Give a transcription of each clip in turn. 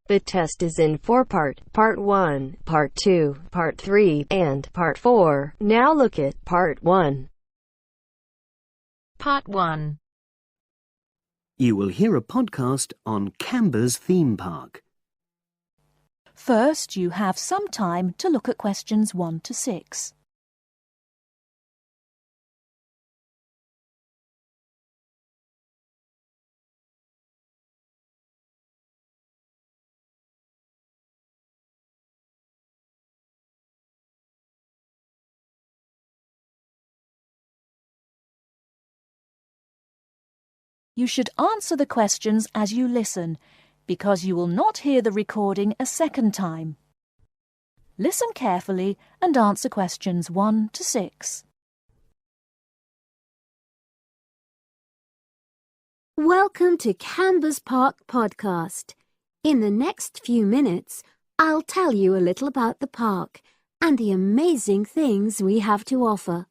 The test is in 4-part, Part 1, Part 2, Part 3, and Part 4. Now look at Part 1. Part 1. You will hear a podcast on Canberra's theme park. First, you have some time to look at questions 1 to 6. You should answer the questions as you listen, because you will not hear the recording a second time. Listen carefully and answer questions 1 to 6. Welcome to Canberra's Park podcast. In the next few minutes, I'll tell you a little about the park and the amazing things we have to offer.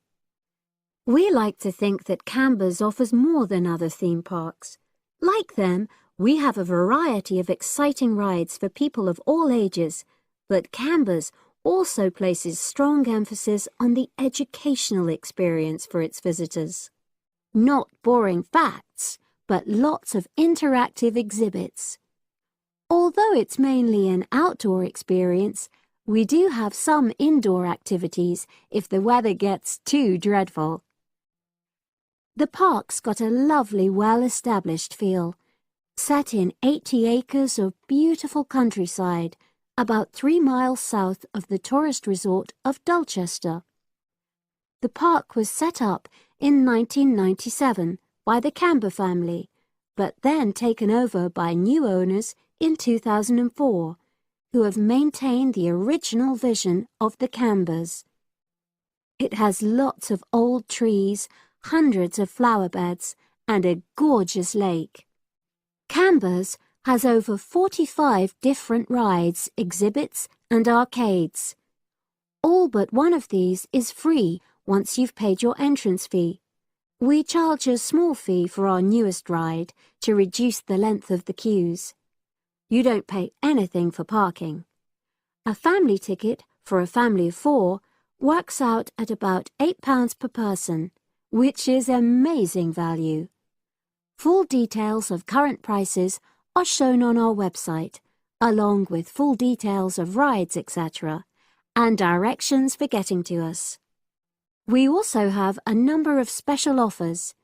We like to think that Canberra's offers more than other theme parks. Like them, we have a variety of exciting rides for people of all ages, but Canberra's also places strong emphasis on the educational experience for its visitors. Not boring facts, but lots of interactive exhibits. Although it's mainly an outdoor experience, we do have some indoor activities if the weather gets too dreadful. The park's got a lovely, well-established feel, set in 80 acres of beautiful countryside, about 3 miles south of the tourist resort of Dulchester. The park was set up in 1997 by the Canberra family, but then taken over by new owners in 2004, who have maintained the original vision of the Canberras. It has lots of old trees, hundreds of flower beds, and a gorgeous lake. Canberra's has over 45 different rides, exhibits, and arcades. All but one of these is free once you've paid your entrance fee. We charge a small fee for our newest ride to reduce the length of the queues. You don't pay anything for parking. A family ticket for a family of 4 works out at about £8 per person, which is amazing value. Full details of current prices are shown on our website, along with full details of rides, etc., and directions for getting to us. We also have a number of special offers.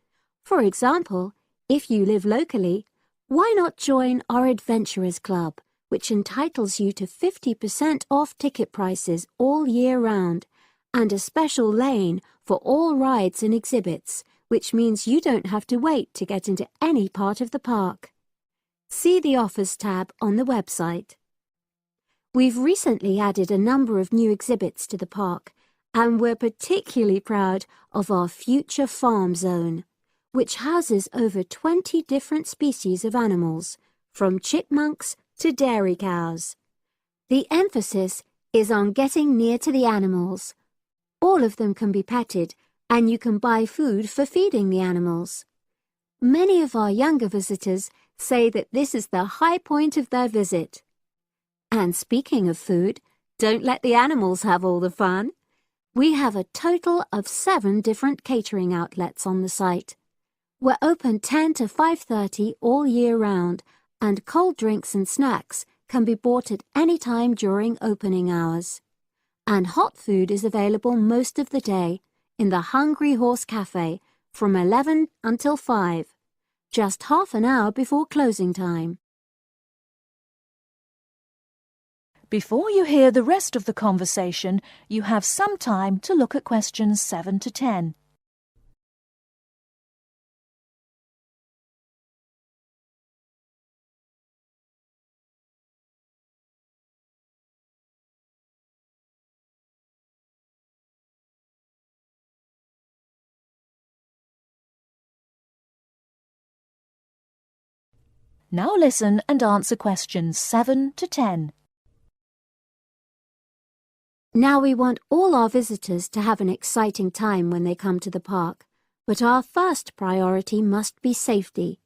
For example, if you live locally, why not join our Adventurers Club, which entitles you to 50% off ticket prices all year round, and a special lane for all rides and exhibits, which means you don't have to wait to get into any part of the park. See the Offers tab on the website. We've recently added a number of new exhibits to the park, and we're particularly proud of our Future Farm Zone, which houses over 20 different species of animals, from chipmunks to dairy cows. The emphasis is on getting near to the animals. All of them can be petted, and you can buy food for feeding the animals. Many of our younger visitors say that this is the high point of their visit. And speaking of food, don't let the animals have all the fun. We have a total of 7 different catering outlets on the site. We're open 10 to 5:30 all year round, and cold drinks and snacks can be bought at any time during opening hours. And hot food is available most of the day in the Hungry Horse Cafe from 11 until 5, just half an hour before closing time. Before you hear the rest of the conversation, you have some time to look at questions 7 to 10. Now listen and answer questions 7 to 10. Now we want all our visitors to have an exciting time when they come to the park, but our first priority must be safety.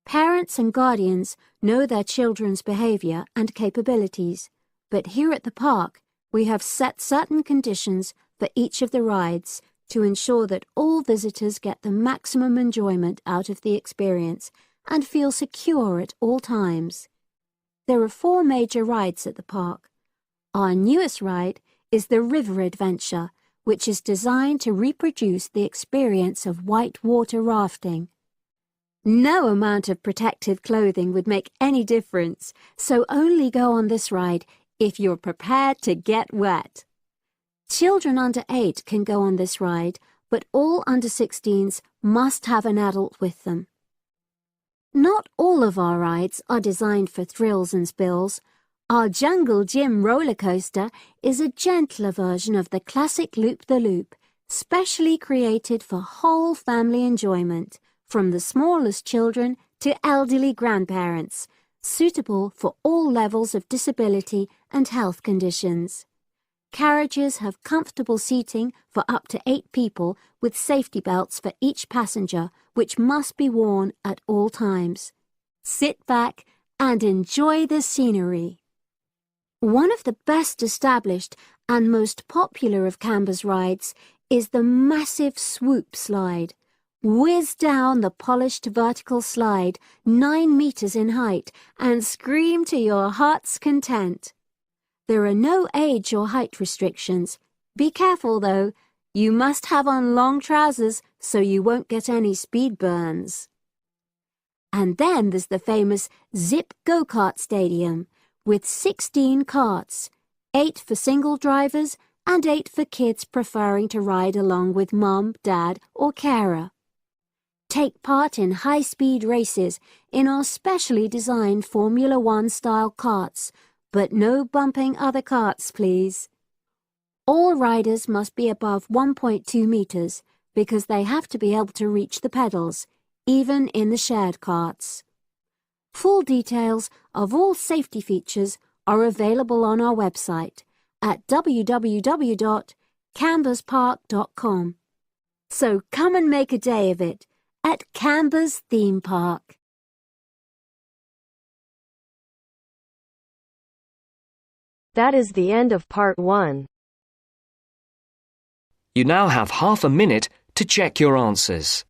Parents and guardians know their children's behaviour and capabilities, but here at the park we have set certain conditions for each of the rides to ensure that all visitors get the maximum enjoyment out of the experience and feel secure at all times. There are 4 major rides at the park. Our newest ride is the River Adventure, which is designed to reproduce the experience of whitewater rafting. No amount of protective clothing would make any difference, so only go on this ride if you're prepared to get wet. Children under 8 can go on this ride, but all under 16s must have an adult with them. Not all of our rides are designed for thrills and spills. Our Jungle Gym roller coaster is a gentler version of the classic Loop-the-Loop, specially created for whole family enjoyment, from the smallest children to elderly grandparents, suitable for all levels of disability and health conditions. Carriages have comfortable seating for up to 8 people with safety belts for each passenger, which must be worn at all times. Sit back and enjoy the scenery. One of the best established and most popular of Canberra's rides is the massive swoop slide. Whiz down the polished vertical slide 9 meters in height and scream to your heart's content. There are no age or height restrictions. Be careful though, you must have on long trousers so you won't get any speed burns. And then there's the famous Zip Go-Kart Stadium with 16 karts, 8 for single drivers and 8 for kids preferring to ride along with mum, dad or carer. Take part in high-speed races in our specially designed Formula 1 style karts, but no bumping other karts, please. All riders must be above 1.2 meters because they have to be able to reach the pedals, even in the shared karts. Full details of all safety features are available on our website at www.camberspark.com. So come and make a day of it at Canberra's theme park. That is the end of part 1. You now have half a minute to check your answers.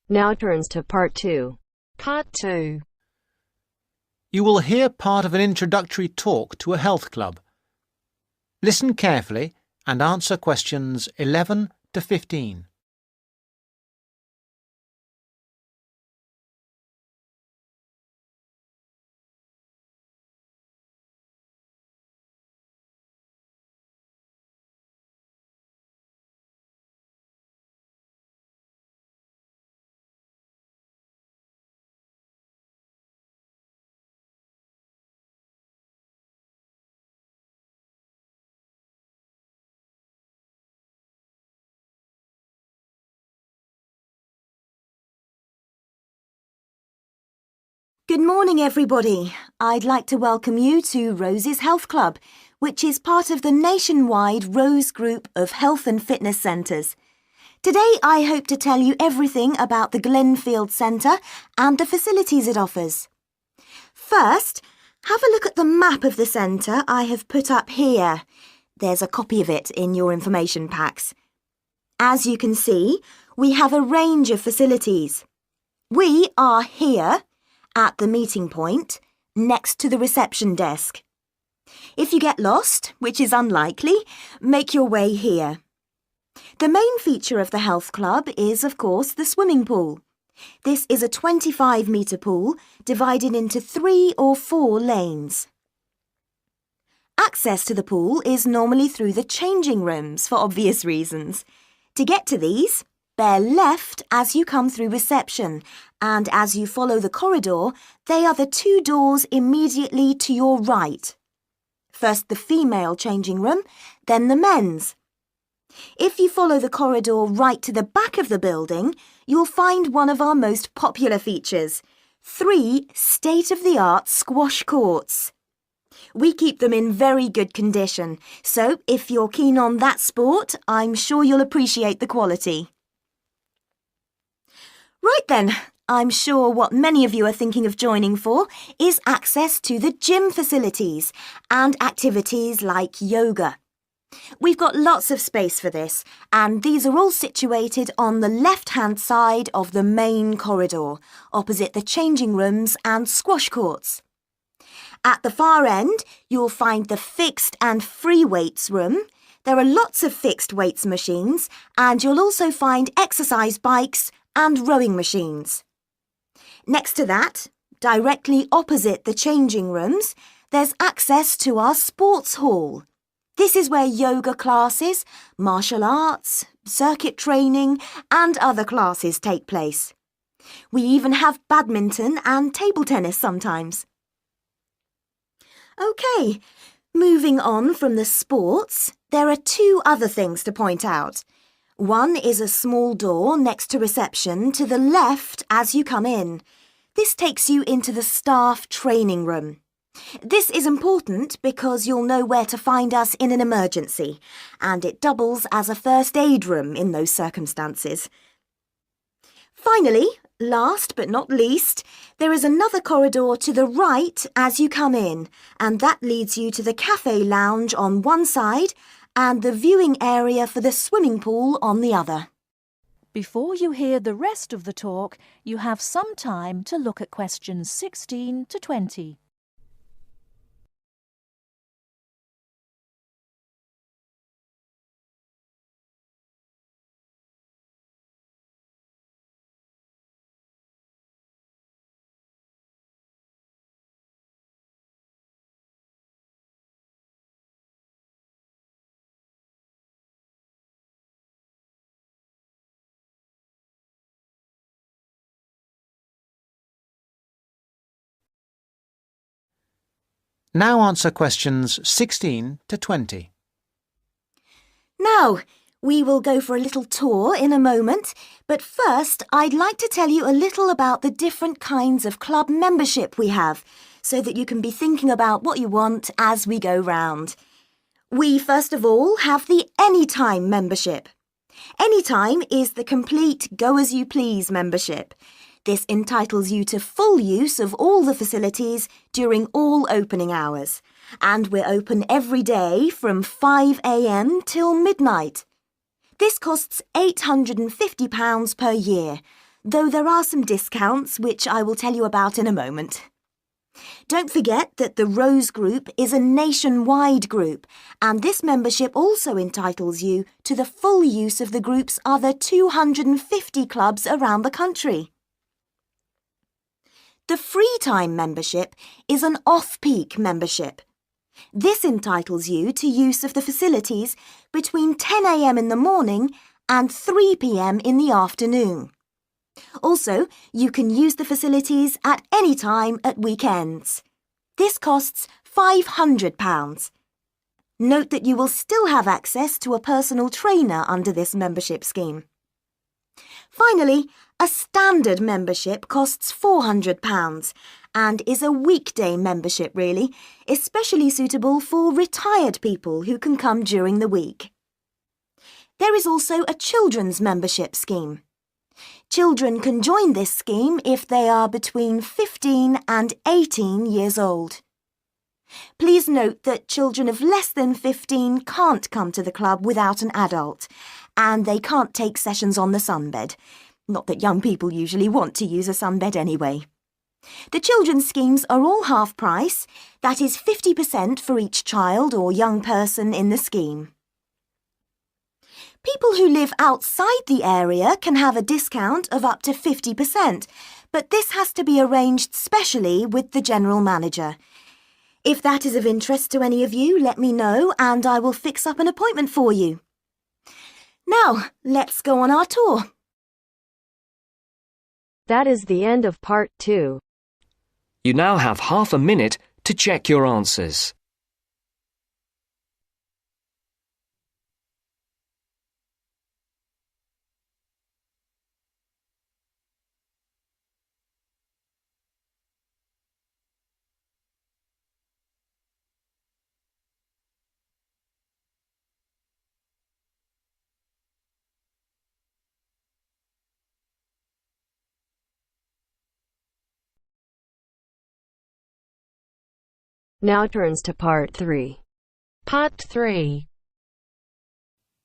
Now turns to part 2. Part 2. You will hear part of an introductory talk to a health club. Listen carefully and answer questions 11 to 15. Good morning, everybody. I'd like to welcome you to Rose's Health Club, which is part of the nationwide Rose Group of Health and Fitness Centres. Today, I hope to tell you everything about the Glenfield Centre and the facilities it offers. First, have a look at the map of the centre I have put up here. There's a copy of it in your information packs. As you can see, we have a range of facilities. We are here at the meeting point, next to the reception desk. If you get lost, which is unlikely, make your way here. The main feature of the health club is, of course, the swimming pool. This is a 25-metre pool divided into 3 or 4 lanes. Access to the pool is normally through the changing rooms for obvious reasons. To get to these, Bear left as you come through reception, and as you follow the corridor, they are the 2 doors immediately to your right. First the female changing room, then the men's. If you follow the corridor right to the back of the building, you'll find one of our most popular features, 3 state-of-the-art squash courts. We keep them in very good condition, so if you're keen on that sport, I'm sure you'll appreciate the quality. Right then, I'm sure what many of you are thinking of joining for is access to the gym facilities and activities like yoga. We've got lots of space for this, and these are all situated on the left-hand side of the main corridor, opposite the changing rooms and squash courts. At the far end, you'll find the fixed and free weights room. There are lots of fixed weights machines, and you'll also find exercise bikes and rowing machines. Next to that, directly opposite the changing rooms, there's access to our sports hall. This is where yoga classes, martial arts, circuit training and other classes take place. We even have badminton and table tennis sometimes. OK, moving on from the sports, there are 2 other things to point out. One is a small door next to reception to the left as you come in. This takes you into the staff training room. This is important because you'll know where to find us in an emergency, and it doubles as a first aid room in those circumstances. Finally, last but not least, there is another corridor to the right as you come in, and that leads you to the cafe lounge on one side and the viewing area for the swimming pool on the other. Before you hear the rest of the talk, you have some time to look at questions 16 to 20. Now answer questions 16 to 20. Now, we will go for a little tour in a moment, but first I'd like to tell you a little about the different kinds of club membership we have, so that you can be thinking about what you want as we go round. We first of all have the Anytime membership. Anytime is the complete go-as-you-please membership. This entitles you to full use of all the facilities during all opening hours, and we're open every day from 5 a.m. till midnight. This costs £850 per year, though there are some discounts which I will tell you about in a moment. Don't forget that the Rose Group is a nationwide group, and this membership also entitles you to the full use of the group's other 250 clubs around the country. The Free Time membership is an off-peak membership. This entitles you to use of the facilities between 10 a.m. in the morning and 3 p.m. in the afternoon. Also, you can use the facilities at any time at weekends. This costs £500. Note that you will still have access to a personal trainer under this membership scheme. Finally, a standard membership costs £400 and is a weekday membership really, especially suitable for retired people who can come during the week. There is also a children's membership scheme. Children can join this scheme if they are between 15 and 18 years old. Please note that children of less than 15 can't come to the club without an adult, and they can't take sessions on the sunbed. Not that young people usually want to use a sunbed anyway. The children's schemes are all half price, that is 50% for each child or young person in the scheme. People who live outside the area can have a discount of up to 50%, but this has to be arranged specially with the general manager. If that is of interest to any of you, let me know and I will fix up an appointment for you. Now, let's go on our tour. That is the end of part 2. You now have half a minute to check your answers. Now turns to part 3. Part 3.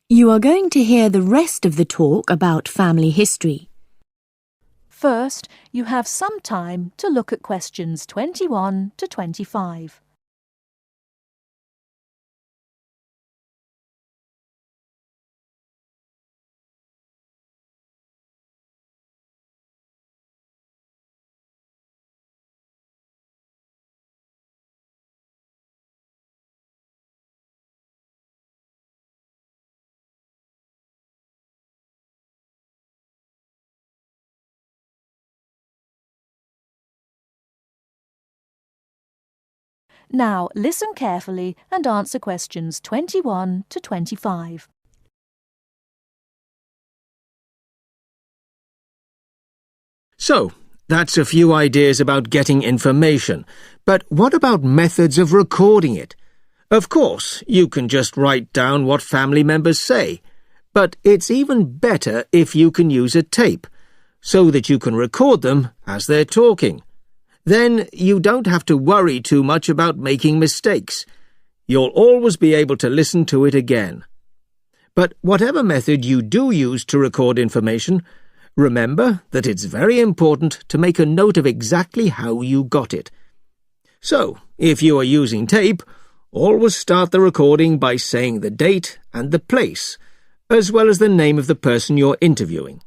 You are going to hear the rest of the talk about family history. First, you have some time to look at questions 21 to 25. Now listen carefully and answer questions 21 to 25. So, that's a few ideas about getting information, but what about methods of recording it? Of course, you can just write down what family members say, but it's even better if you can use a tape, so that you can record them as they're talking. Then you don't have to worry too much about making mistakes. You'll always be able to listen to it again. But whatever method you do use to record information, remember that it's very important to make a note of exactly how you got it. So, if you are using tape, always start the recording by saying the date and the place, as well as the name of the person you're interviewing.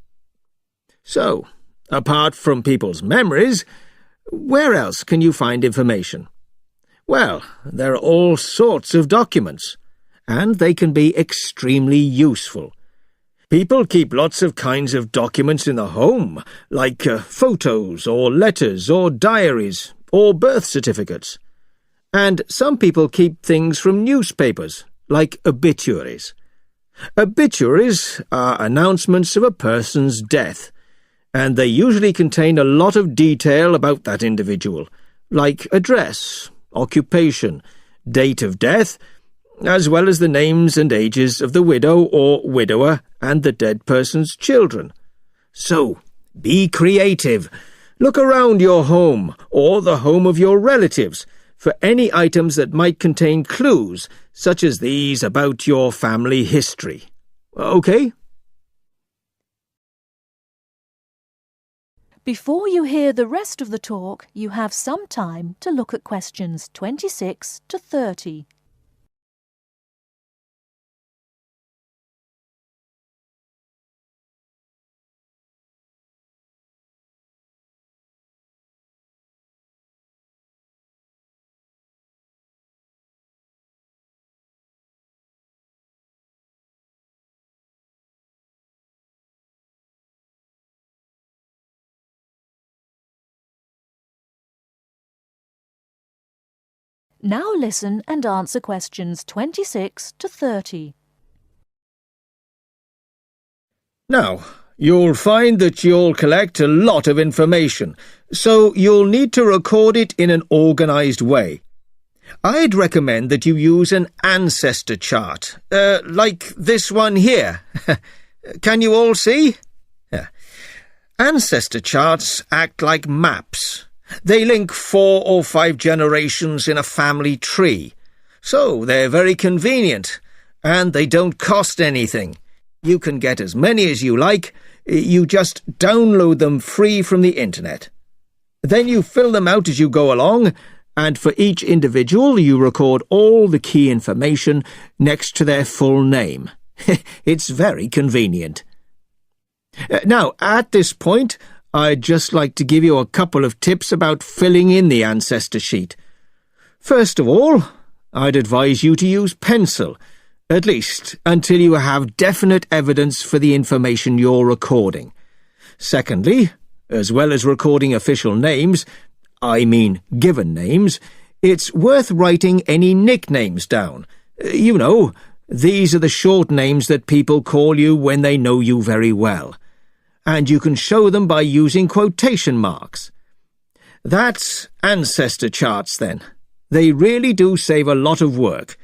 So, apart from people's memories, where else can you find information? Well, there are all sorts of documents, and they can be extremely useful. People keep lots of kinds of documents in the home, like photos or letters or diaries or birth certificates. And some people keep things from newspapers, like obituaries. Obituaries are announcements of a person's death, and they usually contain a lot of detail about that individual, like address, occupation, date of death, as well as the names and ages of the widow or widower and the dead person's children. So, be creative. Look around your home or the home of your relatives for any items that might contain clues, such as these about your family history. Okay? Before you hear the rest of the talk, you have some time to look at questions 26 to 30. Now listen and answer questions 26 to 30. Now, you'll find that you'll collect a lot of information, so you'll need to record it in an organised way. I'd recommend that you use an ancestor chart, like this one here. Can you all see? Ancestor charts act like maps. They link 4 or 5 generations in a family tree, so they're very convenient, and they don't cost anything. You can get as many as you like. You just download them free from the internet. Then you fill them out as you go along, and for each individual you record all the key information next to their full name. It's very convenient. Now, at this point, I'd just like to give you a couple of tips about filling in the ancestor sheet. First of all, I'd advise you to use pencil, at least until you have definite evidence for the information you're recording. Secondly, As well as recording official names, I mean given names, it's worth writing any nicknames down. You know, these are the short names that people call you when they know you very well. And you can show them by using quotation marks. That's ancestor charts then. They really do save a lot of work.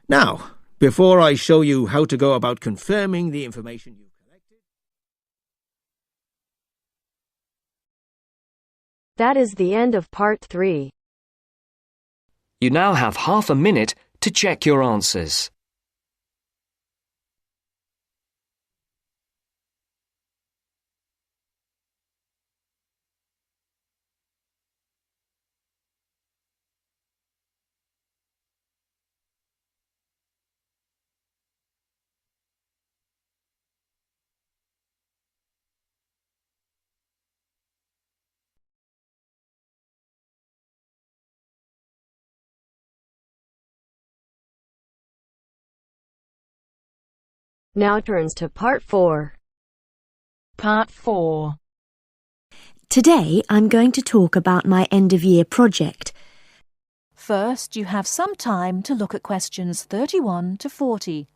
Now, before I show you how to go about confirming the information you've collected... That is the end of part 3. You now have half a minute to check your answers. Now turns to part 4. Part 4. Today I'm going to talk about my end-of-year project. First, you have some time to look at questions 31 to 40.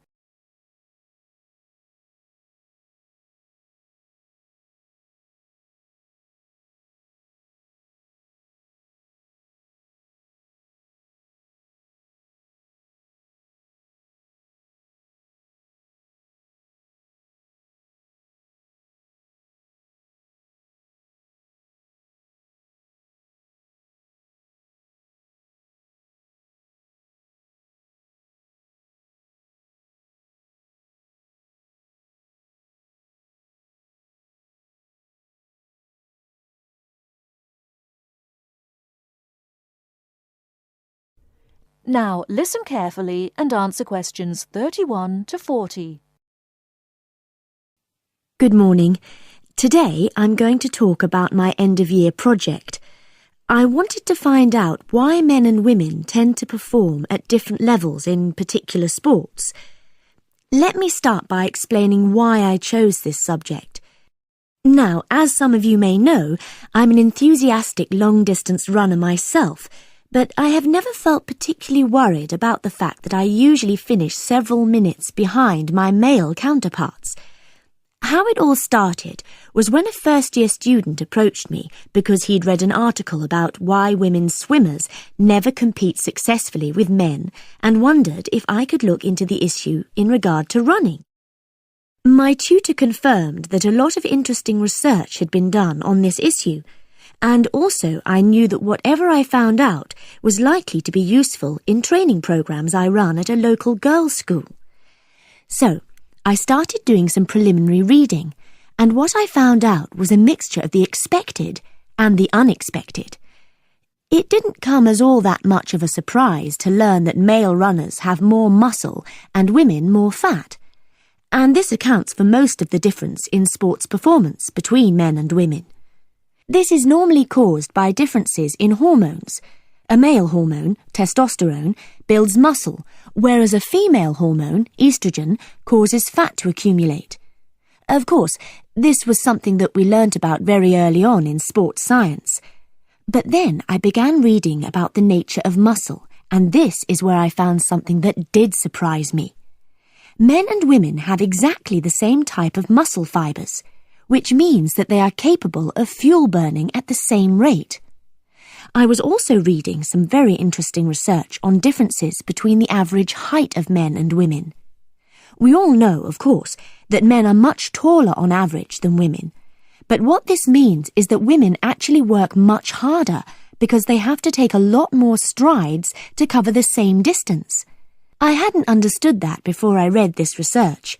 Now listen carefully and answer questions 31 to 40. Good morning. Today I'm going to talk about my end-of-year project. I wanted to find out why men and women tend to perform at different levels in particular sports. Let me start by explaining why I chose this subject. Now, as some of you may know, I'm an enthusiastic long-distance runner myself, but I have never felt particularly worried about the fact that I usually finish several minutes behind my male counterparts. How it all started was when a first-year student approached me because he'd read an article about why women swimmers never compete successfully with men and wondered if I could look into the issue in regard to running. My tutor confirmed that a lot of interesting research had been done on this issue, and also I knew that whatever I found out was likely to be useful in training programs I run at a local girls' school. So, I started doing some preliminary reading, and what I found out was a mixture of the expected and the unexpected. It didn't come as all that much of a surprise to learn that male runners have more muscle and women more fat, and this accounts for most of the difference in sports performance between men and women. This is normally caused by differences in hormones. A male hormone, testosterone, builds muscle, whereas a female hormone, estrogen, causes fat to accumulate. Of course, this was something that we learnt about very early on in sports science. But then I began reading about the nature of muscle, and this is where I found something that did surprise me. Men and women have exactly the same type of muscle fibers, which means that they are capable of fuel burning at the same rate. I was also reading some very interesting research on differences between the average height of men and women. We all know, of course, that men are much taller on average than women, but what this means is that women actually work much harder because they have to take a lot more strides to cover the same distance. I hadn't understood that before I read this research.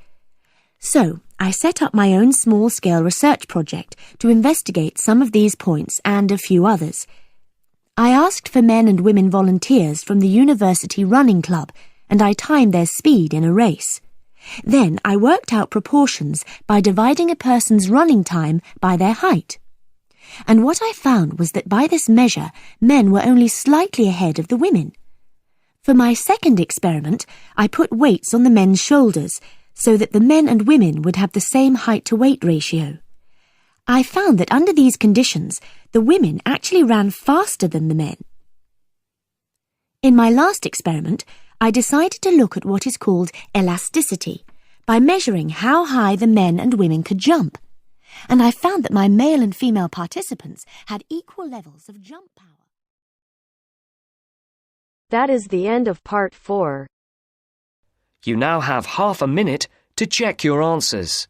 So, I set up my own small-scale research project to investigate some of these points and a few others. I asked for men and women volunteers from the University Running Club, and I timed their speed in a race. Then I worked out proportions by dividing a person's running time by their height. And what I found was that by this measure, men were only slightly ahead of the women. For my second experiment, I put weights on the men's shoulders, so that the men and women would have the same height-to-weight ratio. I found that under these conditions, the women actually ran faster than the men. In my last experiment, I decided to look at what is called elasticity by measuring how high the men and women could jump, and I found that my male and female participants had equal levels of jump power. That is the end of part 4. You now have half a minute to check your answers.